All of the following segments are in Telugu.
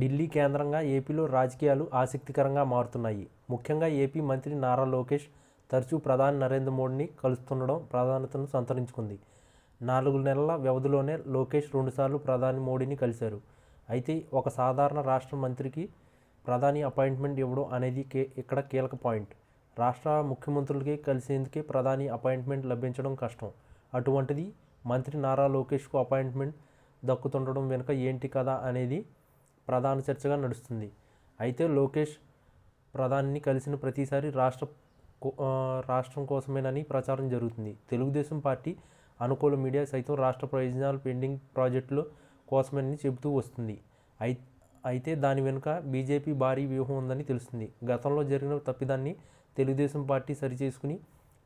ఢిల్లీ కేంద్రంగా ఏపీలో రాజకీయాలు ఆసక్తికరంగా మారుతున్నాయి. ముఖ్యంగా ఏపీ మంత్రి నారా లోకేష్ తరచూ ప్రధాని నరేంద్ర మోడీని కలుస్తుండడం ప్రాధాన్యతను సంతరించుకుంది. 4 నెలల వ్యవధిలోనే లోకేష్ 2 సార్లు ప్రధాని మోడీని కలిశారు. అయితే ఒక సాధారణ రాష్ట్ర మంత్రికి ప్రధాని అపాయింట్మెంట్ ఇవ్వడం అనేది ఇక్కడ కీలక పాయింట్. రాష్ట్ర ముఖ్యమంత్రులకి కలిసేందుకే ప్రధాని అపాయింట్మెంట్ లభించడం కష్టం. అటువంటిది మంత్రి నారా లోకేష్కు అపాయింట్మెంట్ దక్కుతుండడం వెనుక ఏంటి కదా అనేది ప్రధాన చర్చగా నడుస్తుంది. అయితే లోకేష్ ప్రధానిని కలిసిన ప్రతిసారి రాష్ట్రం కోసమేనని ప్రచారం జరుగుతుంది. తెలుగుదేశం పార్టీ అనుకూల మీడియా సైతం రాష్ట్ర ప్రయోజనాలు పెండింగ్ ప్రాజెక్టుల కోసమేనని చెబుతూ వస్తుంది. అయితే దాని వెనుక బీజేపీ భారీ వ్యూహం ఉందని తెలుస్తుంది. గతంలో జరిగిన తప్పిదాన్ని తెలుగుదేశం పార్టీ సరిచేసుకుని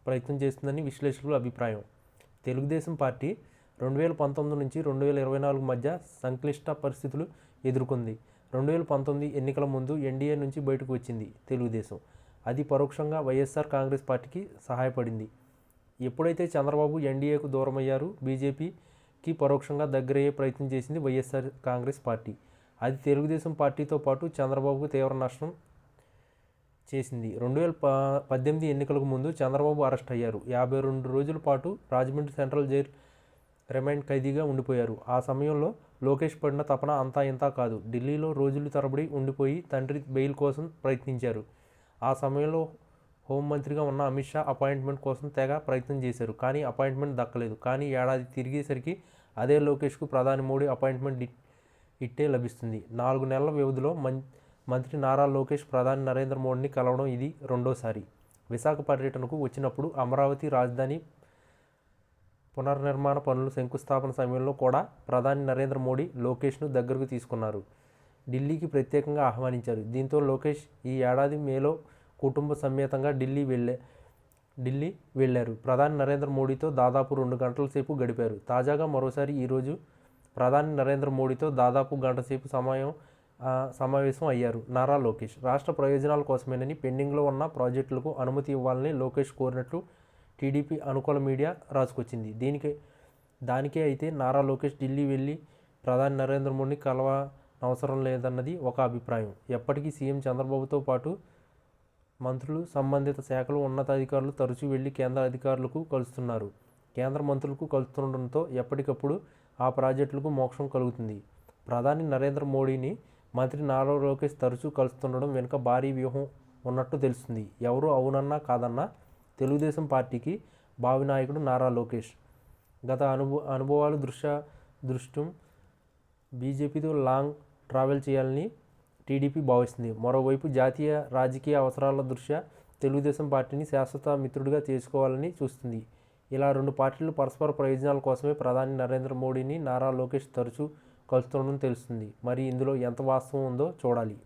ప్రయత్నం చేస్తుందని విశ్లేషకుల అభిప్రాయం. తెలుగుదేశం పార్టీ 2019 నుంచి 2024 మధ్య సంక్లిష్ట పరిస్థితులు ఎదుర్కొంది. 2019 ఎన్నికల ముందు ఎన్డీఏ నుంచి బయటకు వచ్చింది తెలుగుదేశం. అది పరోక్షంగా వైఎస్ఆర్ కాంగ్రెస్ పార్టీకి సహాయపడింది. ఎప్పుడైతే చంద్రబాబు ఎన్డీఏకు దూరమయ్యారు, బీజేపీకి పరోక్షంగా దగ్గరయ్యే ప్రయత్నం చేసింది వైఎస్ఆర్ కాంగ్రెస్ పార్టీ. అది తెలుగుదేశం పార్టీతో పాటు చంద్రబాబుకు తీవ్ర నష్టం చేసింది. 2018 ఎన్నికలకు ముందు చంద్రబాబు అరెస్ట్ అయ్యారు. 52 రోజుల పాటు రాజమండ్రి సెంట్రల్ జైలు రిమాండ్ ఖైదీగా ఉండిపోయారు. ఆ సమయంలో లోకేష్ పడిన తపన అంతా ఇంతా కాదు. ఢిల్లీలో రోజులు తరబడి ఉండిపోయి తండ్రి బెయిల్ కోసం ప్రయత్నించారు. ఆ సమయంలో హోంమంత్రిగా ఉన్న అమిత్ షా అపాయింట్మెంట్ కోసం తెగ ప్రయత్నం చేశారు. కానీ అపాయింట్మెంట్ దక్కలేదు. కానీ ఏడాది తిరిగేసరికి అదే లోకేష్కు ప్రధాని మోడీ అపాయింట్మెంట్ ఇట్టే లభిస్తుంది. 4 నెలల వ్యవధిలో మంత్రి నారా లోకేష్ ప్రధాని నరేంద్ర మోడీని కలవడం ఇది రెండోసారి. విశాఖ పర్యటనకు వచ్చినప్పుడు అమరావతి రాజధాని పునర్నిర్మాణ పనులు శంకుస్థాపన సమయంలో కూడా ప్రధాని నరేంద్ర మోడీ లోకేష్ను దగ్గరకు తీసుకున్నారు. ఢిల్లీకి ప్రత్యేకంగా ఆహ్వానించారు. దీంతో లోకేష్ ఈ ఏడాది మేలో కుటుంబ సమేతంగా ఢిల్లీ వెళ్లారు. ప్రధాని నరేంద్ర మోడీతో దాదాపు 2 గంటల సేపు గడిపారు. తాజాగా మరోసారి ఈరోజు ప్రధాని నరేంద్ర మోడీతో దాదాపు గంట సేపు సమావేశం అయ్యారు నారా లోకేష్. రాష్ట్ర ప్రయోజనాల కోసమేనని పెండింగ్లో ఉన్న ప్రాజెక్టులకు అనుమతి ఇవ్వాలని లోకేష్ కోరినట్లు టీడీపీ అనుకూల మీడియా రాసుకొచ్చింది. దానికే అయితే నారా లోకేష్ ఢిల్లీ వెళ్లి ప్రధాని నరేంద్ర మోడీని కలవనవసరం లేదన్నది ఒక అభిప్రాయం. ఎప్పటికీ సీఎం చంద్రబాబుతో పాటు మంత్రులు, సంబంధిత శాఖల ఉన్నతాధికారులు తరచూ వెళ్లి కేంద్ర అధికారులకు కలుస్తున్నారు. కేంద్ర మంత్రులకు కలుస్తుండటంతో ఎప్పటికప్పుడు ఆ ప్రాజెక్టులకు మోక్షం కలుగుతుంది. ప్రధాని నరేంద్ర మోడీని మంత్రి నారా లోకేష్ తరచూ కలుస్తుండడం వెనుక భారీ వ్యూహం ఉన్నట్టు తెలుస్తుంది. ఎవరు అవునన్నా కాదన్నా తెలుగుదేశం పార్టీకి భావి నాయకుడు నారా లోకేష్. గత అనుభవాలు దృష్ట్యా బీజేపీతో లాంగ్ ట్రావెల్ చేయాలని టీడీపీ భావిస్తుంది. మరోవైపు జాతీయ రాజకీయ అవసరాల దృష్ట్యా తెలుగుదేశం పార్టీని శాశ్వత మిత్రుడిగా చేసుకోవాలని చూస్తుంది. ఇలా 2 పార్టీలు పరస్పర ప్రయోజనాల కోసమే ప్రధాని నరేంద్ర మోడీని నారా లోకేష్ తరచూ కలుస్తుండడం తెలుస్తుంది. మరి ఇందులో ఎంత వాస్తవం ఉందో చూడాలి.